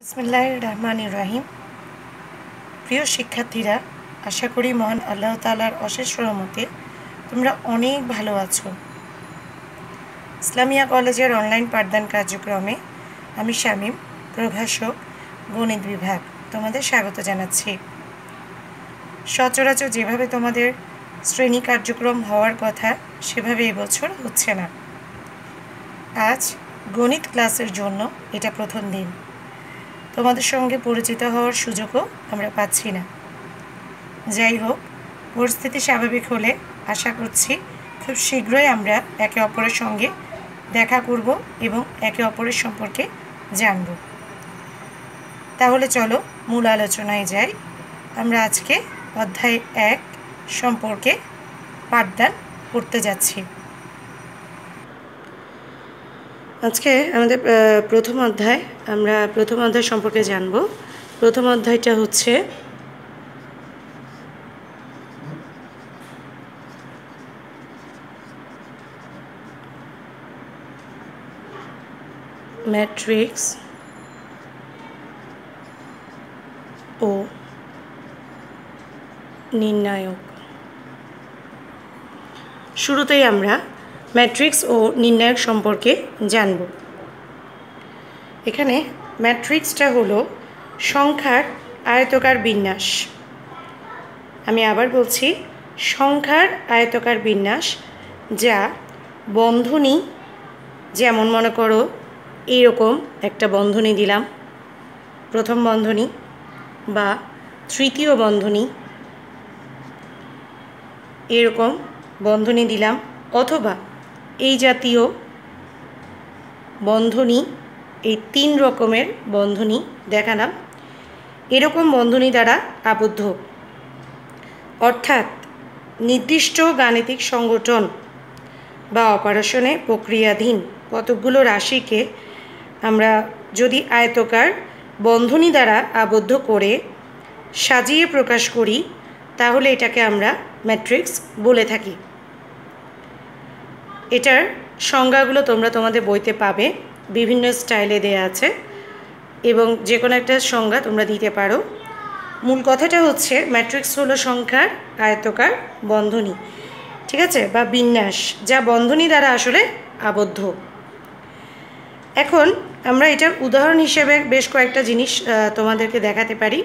বিসমিল্লাহির রহমানির রহিম। প্রিয় শিক্ষার্থীরা, আশা করি মহান আল্লাহ তাআলার অশেষ রহমতে তোমরা অনেক ভালো আছো। ইসলামিয়া কলেজের অনলাইন পাঠদান কার্যক্রমে আমি শামীম, প্রভাষক, গণিত বিভাগ, তোমাদের স্বাগত জানাচ্ছি। সচরাচর যেভাবে তোমাদের শ্রেণী কার্যক্রম হওয়ার কথা সেভাবে এবছর হচ্ছে না। আজ গণিত ক্লাসের জন্য এটা প্রথম দিন। তোমাদের সঙ্গে পরিচিত হওয়ার সুযোগও আমরা পাচ্ছি না। যাই হোক, পরিস্থিতি স্বাভাবিক হলে আশা করছি খুব শীঘ্রই আমরা একে অপরের সঙ্গে দেখা করব এবং একে অপরের সম্পর্কে জানব। তাহলে চলো মূল আলোচনায় যাই। আমরা আজকে অধ্যায় 1 সম্পর্কে পাঠদান করতে যাচ্ছি। আজকে আমাদের আমরা প্রথম অধ্যায় সম্পর্কে জানব। প্রথম অধ্যায়টা হচ্ছে ম্যাট্রিক্স ও নির্ণায়ক। শুরুতেই আমরা ম্যাট্রিক্স ও নির্ণায়ক সম্পর্কে জানব। এখানে ম্যাট্রিক্সটা হলো সংখ্যার আয়তকার বিন্যাস। আমি আবার বলছি, সংখ্যার আয়তকার বিন্যাস, যা বন্ধনী, যেমন মনে করো এইরকম একটা বন্ধনী দিলাম, প্রথম বন্ধনী বা তৃতীয় বন্ধনী, এরকম বন্ধনী দিলাম, অথবা এই জাতীয় বন্ধনী, এই 3 রকমের বন্ধনী দেখালাম, এরকম বন্ধনী দ্বারা আবদ্ধ, অর্থাৎ নির্দিষ্ট গাণিতিক সংগঠন বা অপারেশনে প্রক্রিয়াধীন কতকগুলো রাশিকে আমরা যদি আয়তকার বন্ধনী দ্বারা আবদ্ধ করে সাজিয়ে প্রকাশ করি, তাহলে এটাকে আমরা ম্যাট্রিক্স বলে থাকি। এটার সংজ্ঞাগুলো তোমরা তোমাদের বইতে পাবে, বিভিন্ন স্টাইলে দেয়া আছে এবং যে কোনো একটা সংজ্ঞা তোমরা দিতে পারো। মূল কথাটা হচ্ছে ম্যাট্রিক্স হলো সংখ্যার আয়তকার বন্ধনী, ঠিক আছে, বা বিন্যাস, যা বন্ধনী দ্বারা আসলে আবদ্ধ। এখন আমরা এটার উদাহরণ হিসেবে বেশ কয়েকটা জিনিস তোমাদেরকে দেখাতে পারি।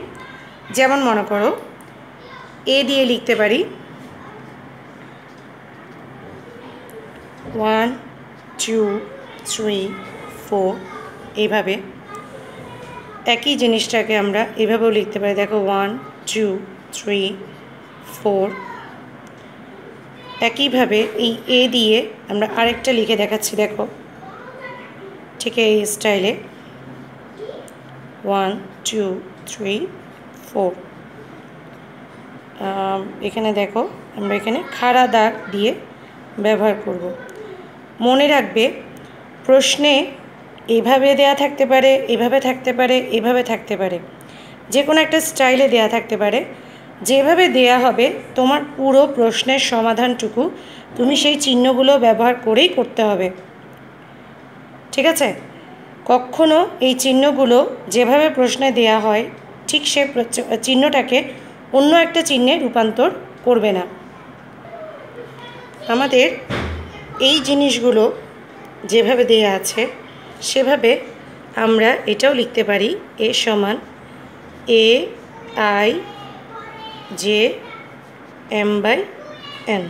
যেমন মনে করো এ দিয়ে লিখতে পারি 1 2 3 4, এইভাবে। একই জিনিসটাকে আমরা এভাবেও লিখতে পারি, দেখো 1 2 3 4। একইভাবে এই এ দিয়ে আমরা আরেকটা লিখে দেখাচ্ছি, দেখো, ঠিক এই স্টাইলে 1 2 3 4। এখানে দেখো আমরা এখানে খাড়া দাগ দিয়ে ব্যবহার করব। মনে রাখবে, প্রশ্নে এভাবে দেয়া থাকতে পারে, এভাবে থাকতে পারে, এভাবে থাকতে পারে, যে কোনো একটা স্টাইলে দেয়া থাকতে পারে। যেভাবে দেয়া হবে তোমার পুরো প্রশ্নের সমাধানটুকু তুমি সেই চিহ্নগুলো ব্যবহার করেই করতে হবে, ঠিক আছে? কখনো এই চিহ্নগুলো যেভাবে প্রশ্নে দেয়া হয় ঠিক সে চিহ্নটাকে অন্য একটা চিহ্নে রূপান্তর করবে না। আমাদের এই জিনিসগুলো যেভাবে দেয়া আছে সেভাবে আমরা এটাও লিখতে পারি, এ সমান A I J M by N.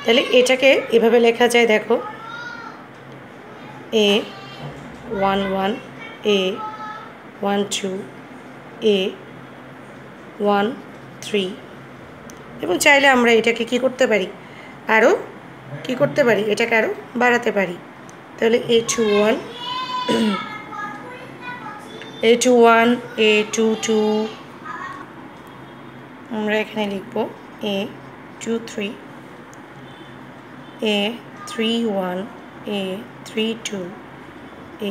তাহলে এটাকে এভাবে লেখা যায়, দেখো, এ 1 1, এ 1 2, এ 1 3। এবং চাইলে আমরা এটাকে কি করতে পারি, আরও কি করতে পারি, এটাকে আরও বাড়াতে পারি। তাহলে এ 2 1, এ 2 1, এ 2 2। আমরা এখানে লিখব এ 2 3, এ 3 1, এ 3 2,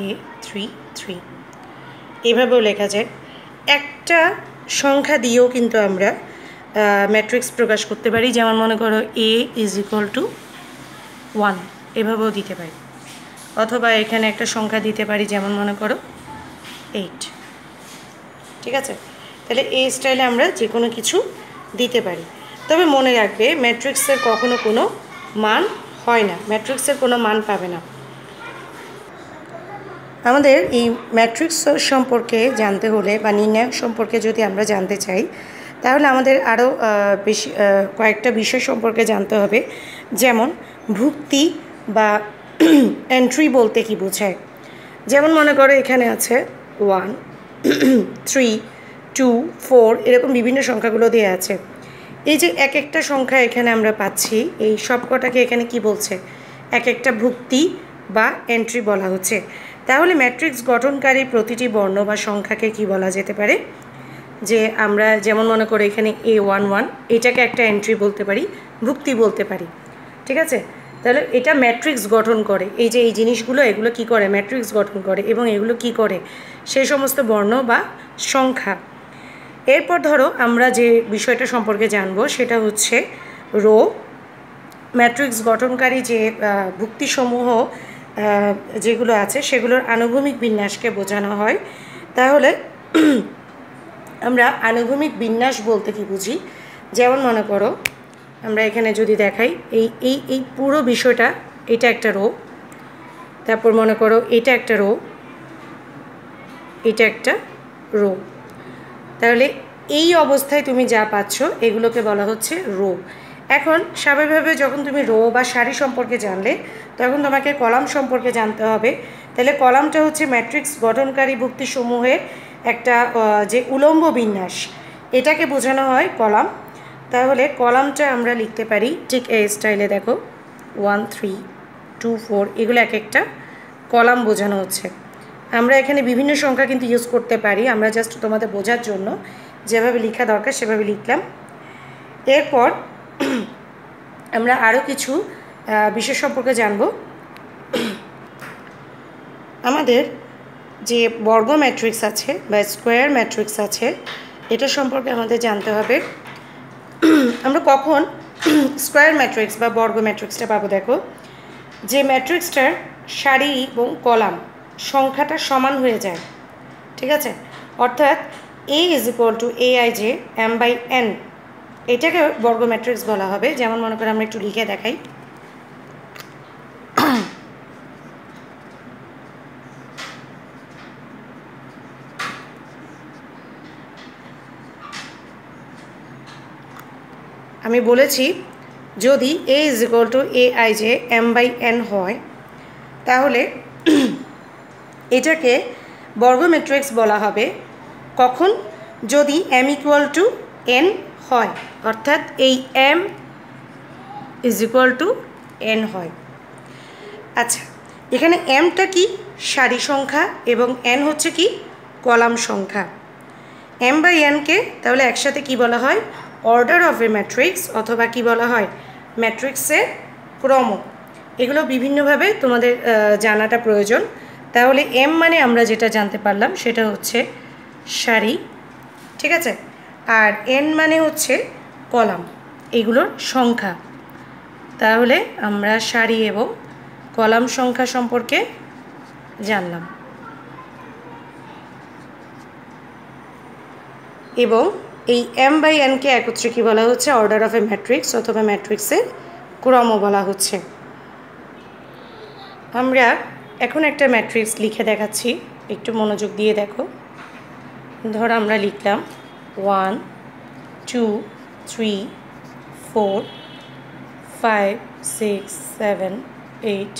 এ 3 3। এভাবেও লেখা যায়। একটা সংখ্যা দিয়েও কিন্তু আমরা ম্যাট্রিক্স প্রকাশ করতে পারি। যেমন মনে করো এ ইজ ইকুয়াল টু 1, এভাবেও দিতে পারি। অথবা এখানে একটা সংখ্যা দিতে পারি, যেমন মনে করো 8। ঠিক আছে? তাহলে এই স্টাইলে আমরা যে কোনো কিছু দিতে পারি। তবে মনে রাখবে ম্যাট্রিক্সের কখনো কোনো মান হয় না, ম্যাট্রিক্সের কোনো মান পাবে না। আমাদের এই ম্যাট্রিক্স সম্পর্কে জানতে হলে বা নির্ণায়ক সম্পর্কে যদি আমরা জানতে চাই, তাহলে আমাদের আরও বেশি কয়েকটা বিষয় সম্পর্কে জানতে হবে। যেমন ভুক্তি বা এন্ট্রি বলতে কি বোঝায়। যেমন মনে করো এখানে আছে 1, 3, 2, 4 এরকম বিভিন্ন সংখ্যাগুলো দেওয়া আছে। এই যে এক একটা সংখ্যা এখানে আমরা পাচ্ছি, এই সবকটাকে এখানে কি বলছে, এক একটা ভুক্তি বা এন্ট্রি বলা হচ্ছে। তাহলে ম্যাট্রিক্স গঠনকারী প্রতিটি বর্ণ বা সংখ্যাকে কি বলা যেতে পারে, যে আমরা যেমন মনে করি এখানে A11 এটাকে একটা এন্ট্রি বলতে পারি, ভুক্তি বলতে পারি। ঠিক আছে? তাহলে এটা ম্যাট্রিক্স গঠন করে। এই যে এই জিনিসগুলো এগুলো কি করে, ম্যাট্রিক্স গঠন করে। এবং এগুলো কি করে, সেই সমস্ত বর্ণ বা সংখ্যা। এরপর ধরো আমরা যে বিষয়টা সম্পর্কে জানবো সেটা হচ্ছে রো। ম্যাট্রিক্স গঠনকারী যে ভুক্তিসমূহ যেগুলো আছে সেগুলোর আনুভূমিক বিন্যাসকে বোঝানো হয়। তাহলে আমরা আনুভূমিক বিন্যাস বলতে কি বুঝি, যেমন মনে করো আমরা এখানে যদি দেখাই এই এই এই পুরো বিষয়টা, এটা একটা রো, তারপর মনে করো এটা একটা রো, এটা একটা রো। তাহলে এই অবস্থায় তুমি যা পাচ্ছ এগুলোকে বলা হচ্ছে রো। এখন স্বাভাবিকভাবে যখন তুমি রো বা সারি সম্পর্কে জানলে তখন তোমাকে কলাম সম্পর্কে জানতে হবে। তাহলে কলামটা হচ্ছে ম্যাট্রিক্স গঠনকারী ভুক্তিসমূহের একটা যে উলম্ব বিন্যাস, এটাকে বোঝানো হয় কলাম। তাহলে কলামটা আমরা লিখতে পারি ঠিক এই স্টাইলে, দেখো 1, 3, 2, 4 এগুলো এক একটা কলাম বোঝানো হচ্ছে। আমরা এখানে বিভিন্ন সংখ্যা কিন্তু ইউজ করতে পারি, আমরা জাস্ট তোমাদের বোঝার জন্য যেভাবে লেখা দরকার সেভাবে লিখলাম। এরপর আমরা আরও কিছু বিষয় সম্পর্কে জানব। আমাদের যে বর্গ ম্যাট্রিক্স আছে বা স্কোয়ার ম্যাট্রিক্স আছে এটা সম্পর্কে আমাদের জানতে হবে। আমরা কখন স্কোয়ার ম্যাট্রিক্স বা বর্গ ম্যাট্রিক্সটা পাবো, দেখো যে ম্যাট্রিক্সটার সারি এবং কলাম সংখ্যাটা সমান হয়ে যায়। ঠিক আছে? অর্থাৎ A = AIJ m/n, এটাকে বর্গ ম্যাট্রিক্স বলা হবে। যেমন মনে করে আমরা একটু লিখে দেখাই। আমি বলেছি যদি A = AIJ m/n হয় তাহলে এটাকে বর্গ ম্যাট্রিক্স বলা হবে কখন, যদি m = n হয়, অর্থাৎ এই m = n হয়। আচ্ছা, এখানে mটা কি, সারি সংখ্যা, এবং n হচ্ছে কি, কলাম সংখ্যা। m/n-কে তাহলে একসাথে কি বলা হয়, অর্ডার অফ এ ম্যাট্রিক্স, অথবা কি বলা হয়, ম্যাট্রিক্সের ক্রম। এগুলো বিভিন্নভাবে তোমাদের জানাটা প্রয়োজন। তাহলে m মানে আমরা যেটা জানতে পারলাম সেটা হচ্ছে সারি। ঠিক আছে? আর n মানে হচ্ছে কলাম, এগুলোর সংখ্যা। তাহলে আমরা সারি এবং কলাম সংখ্যা সম্পর্কে জানলাম। এবং এই m/n-কে একত্রে কি বলা হচ্ছে, অর্ডার অফ এ ম্যাট্রিক্স অথবা ম্যাট্রিক্সের ক্রম বলা হচ্ছে। আমরা এখন একটা ম্যাট্রিক্স লিখে দেখাচ্ছি, একটু মনোযোগ দিয়ে দেখো। ধর আমরা লিখলাম 1, 2, 3, 4, 5, 6, 7, 8,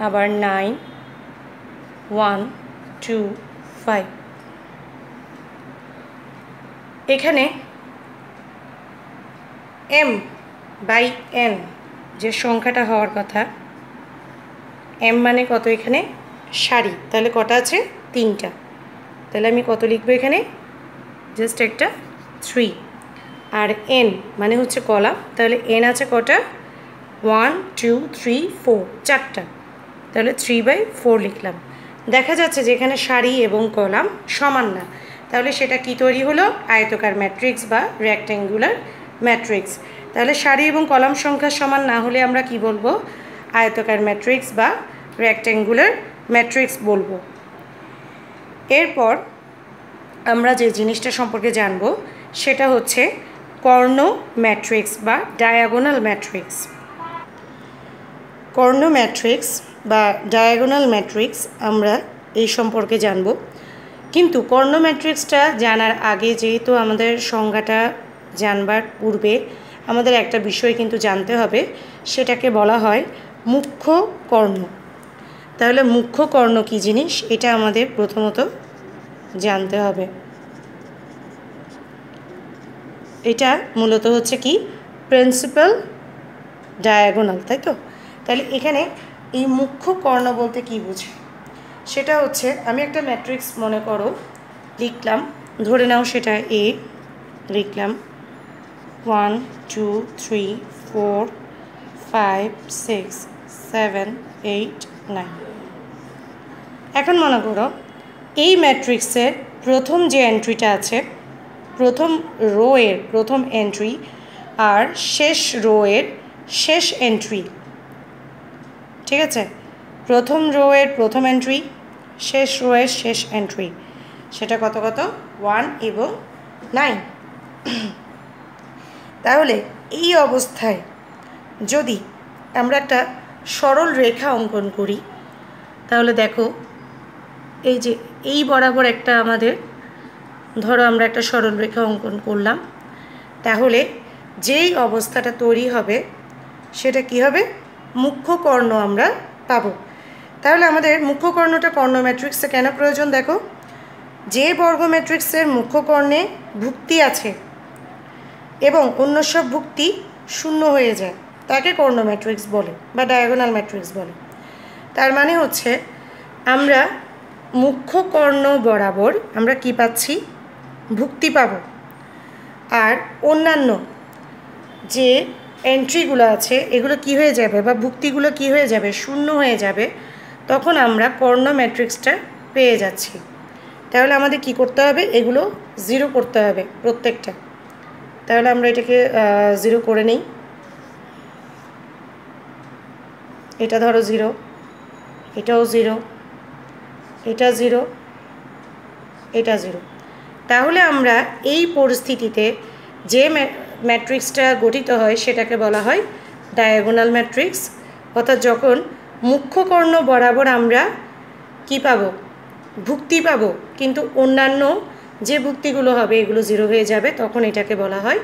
আবার 9, 1, 2, 5। এখানে m/n যে সংখ্যাটা হওয়ার কথা, m মানে কত, এখানে সারি, তাহলে কটা আছে, 3টা। তাহলে আমি কত লিখবো এখানে, জাস্ট একটা 3। আর n মানে হচ্ছে কলাম, তাহলে n আছে কটা, 1, 2, 3, 4, 4টা। তাহলে 3/4 লিখলাম। দেখা যাচ্ছে যে এখানে সারি এবং কলাম সমান না, তাহলে সেটা কি তৈরি হলো, আয়তকার ম্যাট্রিক্স বা রেক্ট্যাঙ্গুলার ম্যাট্রিক্স। তাহলে সারি এবং কলাম সংখ্যা সমান না হলে আমরা কি বলবো, আয়তকার ম্যাট্রিক্স বা রেক্ট্যাঙ্গুলার ম্যাট্রিক্স বলবো। এরপর আমরা যে জিনিসটা সম্পর্কে জানব সেটা হচ্ছে কর্ণ ম্যাট্রিক্স বা ডায়াগোনাল ম্যাট্রিক্স। কর্ণ ম্যাট্রিক্স বা ডায়াগোনাল ম্যাট্রিক্স আমরা এই সম্পর্কে জানব। কিন্তু কর্ণ ম্যাট্রিক্সটা জানার আগে যেহেতু আমাদের সংজ্ঞাটা জানবার পূর্বে আমাদের একটা বিষয় কিন্তু জানতে হবে, সেটাকে বলা হয় মুখ্য কর্ণ। তাহলে মুখ্য কর্ণ কী জিনিস এটা আমাদের প্রথমত জানতে হবে। এটা মূলত হচ্ছে কি প্রিন্সিপাল ডায়াগোনাল, তাই তো? তাহলে এখানে এই মুখ্য কর্ণ বলতে কি বোঝায় সেটা হচ্ছে, আমি একটা ম্যাট্রিক্স মনে করো লিখলাম, ধরে নাও সেটা এ, লিখলাম 1 2 3 4 5 6 7 8 9। এখন মনে করো এই ম্যাট্রিক্সের প্রথম যে এন্ট্রিটা আছে, প্রথম রো এর প্রথম এন্ট্রি আর শেষ রো এর শেষ এন্ট্রি, ঠিক আছে? প্রথম রো এর প্রথম এন্ট্রি, শেষ রো এর শেষ এন্ট্রি, সেটা কত কত 1 এবং 9। তাহলে এই অবস্থায় যদি আমরা একটা সরল রেখা অঙ্কন করি, তাহলে দেখো এই যে এই বরাবর একটা আমাদের, ধরো আমরা একটা সরল রেখা অঙ্কন করলাম, তাহলে যেই অবস্থাটা তৈরি হবে সেটা কি হবে, মুখ্য কর্ণ আমরা পাবো। তাহলে আমাদের মুখ্য কর্ণটা কর্ণ ম্যাট্রিক্সে কেন প্রয়োজন? দেখো, যে বর্গ ম্যাট্রিক্সের মুখ্য কর্ণে ভুক্তি আছে এবং অন্য সব ভুক্তি শূন্য হয়ে যায় তাকে কর্ণ ম্যাট্রিক্স বলে বা ডায়াগোনাল ম্যাট্রিক্স বলে। তার মানে হচ্ছে আমরা মুখ্য কর্ণ বরাবর আমরা কি পাচ্ছি, ভুক্তি পাব, আর অন্যান্য যে এন্ট্রিগুলো আছে এগুলো কি হয়ে যাবে বা ভুক্তিগুলো কি হয়ে যাবে, শূন্য হয়ে যাবে। তখন আমরা কর্ণ ম্যাট্রিক্সটা পেয়ে যাচ্ছি। তাহলে আমাদের কি করতে হবে, এগুলো জিরো করতে হবে প্রত্যেকটা। তাহলে আমরা এটাকে জিরো করে নিই। এটা ধরো জিরো, এটাও জিরো, এটা জিরো, এটা জিরো। তাহলে আমরা এই পরিস্থিতিতে যে ম্যাট্রিক্সটা গঠিত হয় সেটাকে বলা হয় ডায়াগোনাল ম্যাট্রিক্স। অর্থাৎ যখন মুখ্য কর্ণ বরাবর আমরা কি পাবো, ভুক্তি পাবো, কিন্তু অন্যান্য যে ভুক্তিগুলো হবে এগুলো জিরো হয়ে যাবে, তখন এটাকে বলা হয়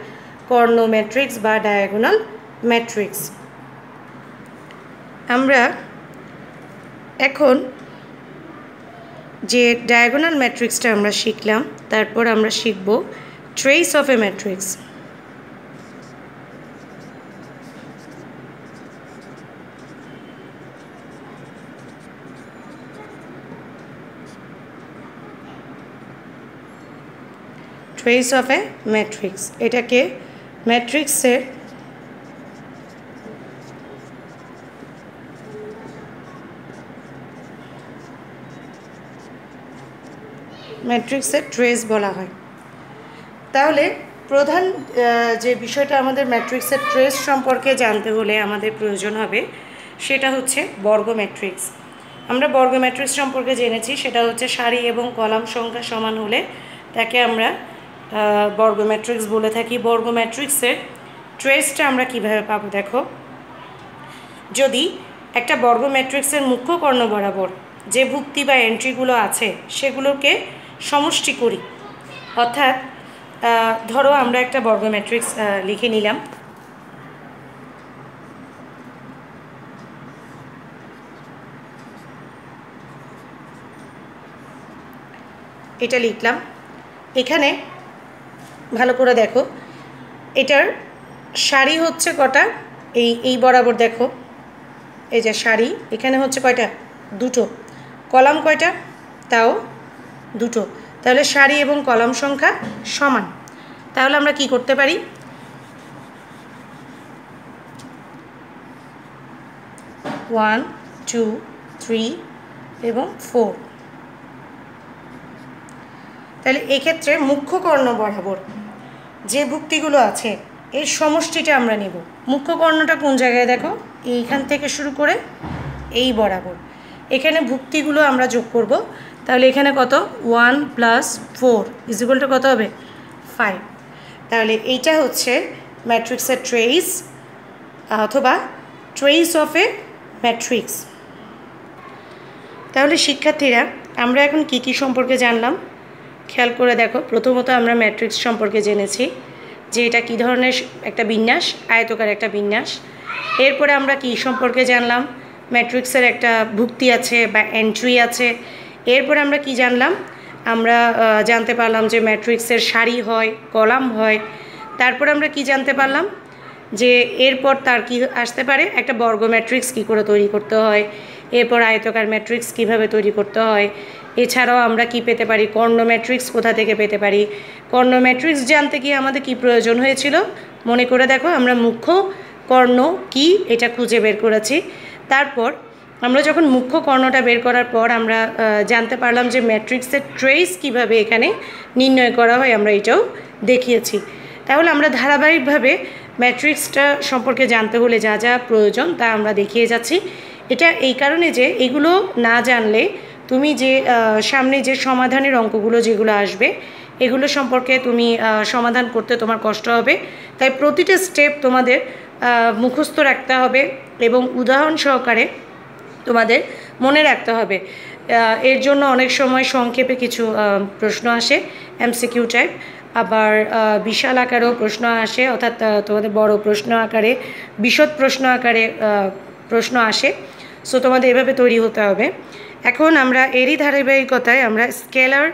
কর্ণ ম্যাট্রিক্স বা ডায়াগোনাল ম্যাট্রিক্স। আমরা এখন যে ডায়াগোনাল ম্যাট্রিক্সটা আমরা শিখলাম, তারপর আমরা শিখব trace of A matrix. Trace of A matrix, এটাকে ম্যাট্রিক্সের ট্রেস বলা হয়। তাহলে প্রধান যে বিষয়টা আমাদের ম্যাট্রিক্সের ট্রেস সম্পর্কে জানতে হলে আমাদের প্রয়োজন হবে সেটা হচ্ছে বর্গ ম্যাট্রিক্স। আমরা বর্গ ম্যাট্রিক্স সম্পর্কে জেনেছি, সেটা হচ্ছে সারি এবং কলাম সংখ্যা সমান হলে তাকে আমরা বর্গ ম্যাট্রিক্স বলে থাকি। বর্গ ম্যাট্রিক্সের ট্রেসটা আমরা কিভাবে পাবো, দেখো, যদি একটা বর্গ ম্যাট্রিক্সের মুখ্য কর্ণ বরাবর যে ভুক্তি বা এন্ট্রিগুলো আছে সেগুলোকে সমষ্টি করি, অর্থাৎ ধরো আমরা একটা বর্গ ম্যাট্রিক্স লিখে নিলাম, এটা লিখলাম। এখানে ভালো করে দেখো, এটার সারি হচ্ছে কটা, এই বরাবর দেখো, এই যে সারি, এখানে হচ্ছে কয়টা, দুটো, কলাম কয়টা, তাও দুটো। তাহলে সারি এবং কলাম সংখ্যা সমান। তাহলে আমরা কি করতে পারি, 1 2 3 এবং 4। তাহলে এক্ষেত্রে মুখ্য কর্ণ বরাবর যে ভুক্তিগুলো আছে এর সমষ্টিটা আমরা নেব। মুখ্য কর্ণটা কোন জায়গায় দেখো, এইখান থেকে শুরু করে এই বরাবর, এখানে ভুক্তিগুলো আমরা যোগ করব। তাহলে এখানে কত 1 + 4 = কত হবে 5। তাহলে এইটা হচ্ছে ম্যাট্রিক্সের ট্রেস অথবা ট্রেস অফ এ ম্যাট্রিক্স। তাহলে শিক্ষার্থীরা আমরা এখন কি কি সম্পর্কে জানলাম খেয়াল করে দেখো। প্রথমত আমরা ম্যাট্রিক্স সম্পর্কে জেনেছি যে এটা কী ধরনের একটা বিন্যাস, আয়তকার একটা বিন্যাস। এরপরে আমরা কি সম্পর্কে জানলাম, ম্যাট্রিক্সের একটা ভুক্তি আছে বা এন্ট্রি আছে। এরপরে আমরা কি জানলাম, আমরা জানতে পারলাম যে ম্যাট্রিক্সের সারি হয়, কলাম হয়। তারপর আমরা কি জানতে পারলাম যে এরপর তার কি আসতে পারে, একটা বর্গ ম্যাট্রিক্স কী করে তৈরি করতে হয়, এরপর আয়তকার ম্যাট্রিক্স কীভাবে তৈরি করতে হয়। এছাড়াও আমরা কি পেতে পারি, কর্ণ ম্যাট্রিক্স কোথা থেকে পেতে পারি। কর্ণ ম্যাট্রিক্স জানতে গিয়ে আমাদের কি প্রয়োজন হয়েছিল মনে করে দেখো, আমরা মুখ্য কর্ণ কি এটা খুঁজে বের করেছি। তারপর আমরা যখন মুখ্য কর্ণটা বের করার পর আমরা জানতে পারলাম যে ম্যাট্রিক্সের ট্রেস কিভাবে এখানে নির্ণয় করা হয়, আমরা এটাও দেখিয়েছি। তাহলে আমরা ধারাবাহিকভাবে ম্যাট্রিক্সটা সম্পর্কে জানতে হলে যা যা প্রয়োজন তা আমরা দেখিয়ে যাচ্ছি। এটা এই কারণে যে এগুলো না জানলে তুমি যে সামনে যে সমাধানের অঙ্কগুলো যেগুলো আসবে এগুলো সম্পর্কে তুমি সমাধান করতে তোমার কষ্ট হবে। তাই প্রতিটা স্টেপ তোমাদের মুখস্থ রাখতে হবে এবং উদাহরণ সহকারে তোমাদের মনে রাখতে হবে। এর জন্য অনেক সময় সংক্ষেপে কিছু প্রশ্ন আসে এমসিকিউ টাইপ, আবার বিশাল আকারেও প্রশ্ন আসে, অর্থাৎ তোমাদের বড় প্রশ্ন আকারে, বিশদ প্রশ্ন আকারে প্রশ্ন আসে। সো তোমাদের এভাবে তৈরি হতে হবে। এখন আমরা এরই ধারাবাহিকতায় আমরা স্কেলার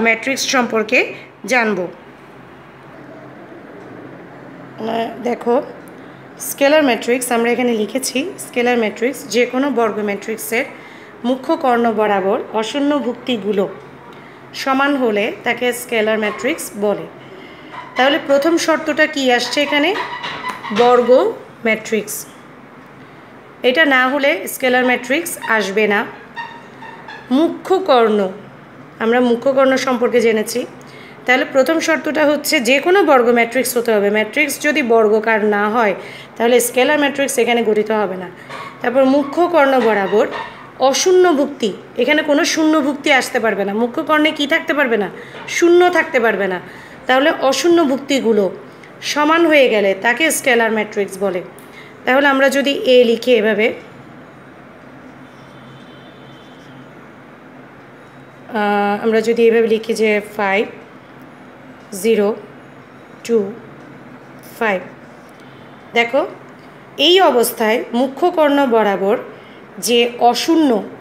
ম্যাট্রিক্স সম্পর্কে জানব। দেখো স্কেলার ম্যাট্রিক্স আমরা এখানে লিখেছি, স্কেলার ম্যাট্রিক্স যে কোনো বর্গ ম্যাট্রিক্সের মুখ্য কর্ণ বরাবর অশূন্য ভুক্তিগুলো সমান হলে তাকে স্কেলার ম্যাট্রিক্স বলে। তাহলে প্রথম শর্তটা কি আসছে এখানে, বর্গ ম্যাট্রিক্স। এটা না হলে স্কেলার ম্যাট্রিক্স আসবে না। মুখ্য কর্ণ, আমরা মুখ্য কর্ণ সম্পর্কে জেনেছি। তাহলে প্রথম শর্তটা হচ্ছে যে কোনো বর্গ ম্যাট্রিক্স হতে হবে। ম্যাট্রিক্স যদি বর্গকার না হয় তাহলে স্কেলার ম্যাট্রিক্স এখানে গঠিত হবে না। তারপর মুখ্য কর্ণ বরাবর অশূন্য ভুক্তি, এখানে কোনো শূন্য ভুক্তি আসতে পারবে না। মুখ্য কর্ণে কী থাকতে পারবে না, শূন্য থাকতে পারবে না। তাহলে অশূন্য ভুক্তিগুলো সমান হয়ে গেলে তাকে স্কেলার ম্যাট্রিক্স বলে। তাহলে আমরা যদি এ লিখি এভাবে, আমরা যদি এভাবে লিখি যে 5 0 2 5, দেখো এই অবস্থায় মুখ্য কর্ণ বরাবর যে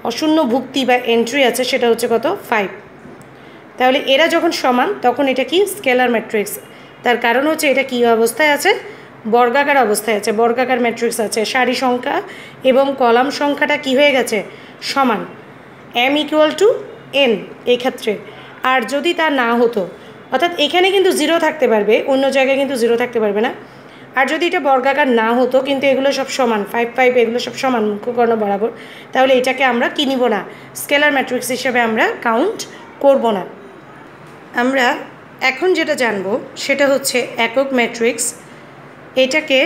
অশূন্য ভুক্তি বা এন্ট্রি আছে সেটা হচ্ছে কত 5। তাহলে এরা যখন সমান তখন এটা কি স্কেলার ম্যাট্রিক্স। তার কারণ হচ্ছে এটা কি অবস্থায় আছে, বর্গাকার অবস্থায় আছে, বর্গাকার ম্যাট্রিক্স আছে। সারি সংখ্যা এবং কলাম সংখ্যাটা কি হয়ে গেছে, সমান, m = n এই ক্ষেত্রে। আর যদি তা না হতো, অর্থাৎ এখানে কিন্তু 0 থাকতে পারবে, অন্য জায়গায় কিন্তু 0 থাকতে পারবে না। আর যদি এটা বর্গাকার না হতো কিন্তু এগুলো সব সমান, 5 5 এগুলো সব সমান মুখ্য কর্ণ বরাবর, তাহলে এটাকে আমরা কি নিব না, স্কেলার ম্যাট্রিক্স হিসেবে আমরা কাউন্ট করব না। আমরা এখন যেটা জানব সেটা হচ্ছে একক ম্যাট্রিক্স। এটাকে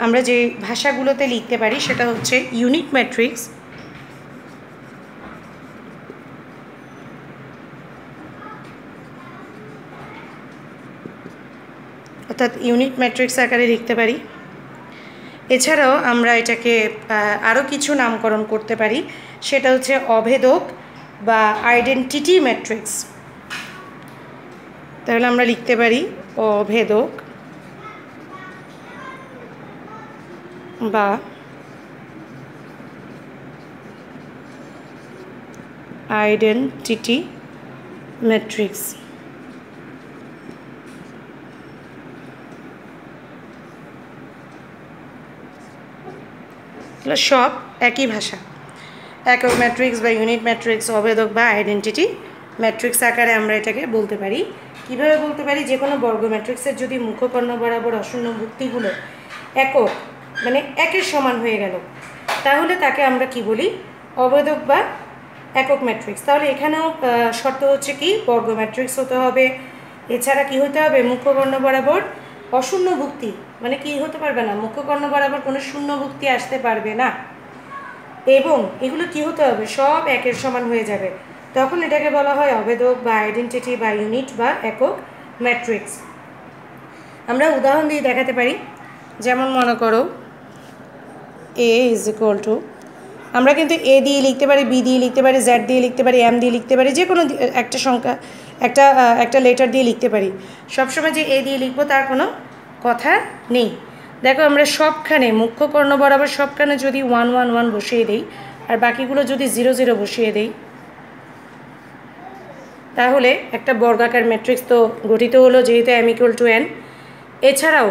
আমরা যে ভাষাগুলোতে লিখতে পারি সেটা হচ্ছে ইউনিট ম্যাট্রিক্স, অর্থাৎ ইউনিট ম্যাট্রিক্স আকারে লিখতে পারি। এছাড়াও আমরা এটাকে আরও কিছু নামকরণ করতে পারি, সেটা হচ্ছে অভেদক বা আইডেন্টিটি ম্যাট্রিক্স। তাহলে আমরা লিখতে পারি অভেদক বা আইডেন্টিটি ম্যাট্রিক্স। সব একই ভাষা, একক ম্যাট্রিক্স বা ইউনিট ম্যাট্রিক্স, অভেদক বা আইডেন্টিটি ম্যাট্রিক্স আকারে আমরা এটাকে বলতে পারি। কীভাবে বলতে পারি, যে কোনো বর্গ ম্যাট্রিক্সের যদি মুখ্য কর্ণ বরাবর অশূন্য ভুক্তিগুলো একক মানে একের সমান হয়ে গেল তাহলে তাকে আমরা কি বলি, অভেদক বা একক ম্যাট্রিক্স। তাহলে এখানেও শর্ত হচ্ছে কি, বর্গ ম্যাট্রিক্স হতে হবে। এছাড়া কি হতে হবে, মুখ্য কর্ণ বরাবর অশূন্য ভুক্তি, মানে কি হতে পারবে না, মুখ্য কর্ণ বরাবর কোনো শূন্য ভুক্তি আসতে পারবে না। এবং এগুলো কী হতে হবে, সব একের সমান হয়ে যাবে, তখন এটাকে বলা হয় অভেদক বা আইডেন্টিটি বা ইউনিট বা একক ম্যাট্রিক্স। আমরা উদাহরণ দিয়ে দেখাতে পারি, যেমন মনে করো এ ইজ ইকুয়াল টু, আমরা কিন্তু এ দিয়ে লিখতে পারি, বি দিয়ে লিখতে পারি, জেড দিয়ে লিখতে পারি, এম দিয়ে লিখতে পারি, যে কোনো একটা সংখ্যা একটা লেটার দিয়ে লিখতে পারি। সবসময় যে এ দিয়ে লিখবো তার কোনো কথা নেই। দেখো আমরা সবখানে মুখ্য কর্ণ বরাবর সবখানে যদি 1 1 1 বসিয়ে দিই আর বাকিগুলো যদি 0 0 বসিয়ে দিই, তাহলে একটা বর্গাকার ম্যাট্রিক্স তো গঠিত হলো, যেহেতু m ইকুয়াল টু n। এছাড়াও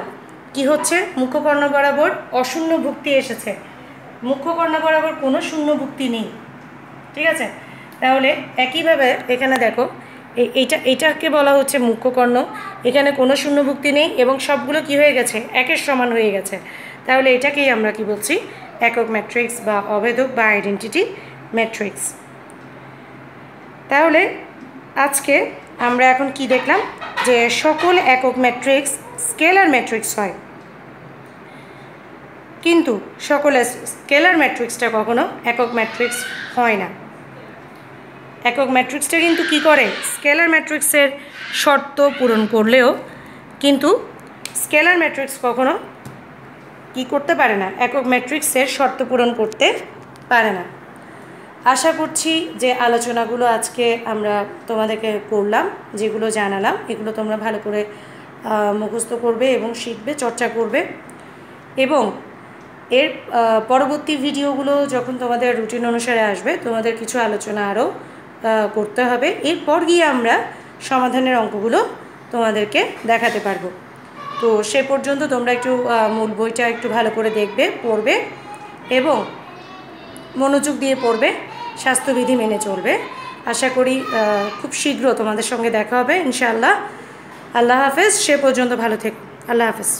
কি হচ্ছে, মুখ্য কর্ণ বরাবর অশূন্য ভুক্তি এসেছে, মুখ্য কর্ণ বরাবর কোনো শূন্য ভুক্তি নেই, ঠিক আছে। তাহলে একইভাবে এখানে দেখো এইটাকে বলা হচ্ছে মুখ্য কর্ণ, এখানে কোনো শূন্য ভুক্তি নেই এবং সবগুলো কি হয়ে গেছে, একের সমান হয়ে গেছে। তাহলে এটাকেই আমরা কি বলছি, একক ম্যাট্রিক্স বা অভেদক বা আইডেন্টিটি ম্যাট্রিক্স। তাহলে আজকে আমরা এখন কি দেখলাম, যে সকল একক ম্যাট্রিক্স স্কেলার ম্যাট্রিক্স হয়, কিন্তু সকলে স্কেলার ম্যাট্রিক্সটা কখনো একক ম্যাট্রিক্স হয় না। একক ম্যাট্রিক্সটা কিন্তু কি করে, স্কেলার ম্যাট্রিক্সের শর্ত পূরণ করলেও কিন্তু স্কেলার ম্যাট্রিক্স কখনো কি করতে পারে না, একক ম্যাট্রিক্সের শর্ত পূরণ করতে পারে না। আশা করছি যে আলোচনাগুলো আজকে আমরা তোমাদেরকে করলাম, যেগুলো জানালাম, এগুলো তোমরা ভালো করে মুখস্থ করবে এবং শিখবে, চর্চা করবে। এবং এর পরবর্তী ভিডিওগুলো যখন তোমাদের রুটিন অনুসারে আসবে, তোমাদের কিছু আলোচনা আরও করতে হবে। এরপর গিয়ে আমরা সমাধানের অঙ্কগুলো তোমাদেরকে দেখাতে পারবো। তো সে পর্যন্ত তোমরা একটু মূল বইটা একটু ভালো করে দেখবে, পড়বে এবং মনোযোগ দিয়ে পড়বে, স্বাস্থ্যবিধি মেনে চলবে। আশা করি খুব শীঘ্র তোমাদের সঙ্গে দেখা হবে ইনশাআল্লাহ। আল্লাহ হাফেজ, সে পর্যন্ত ভালো থেকো। আল্লাহ হাফেজ।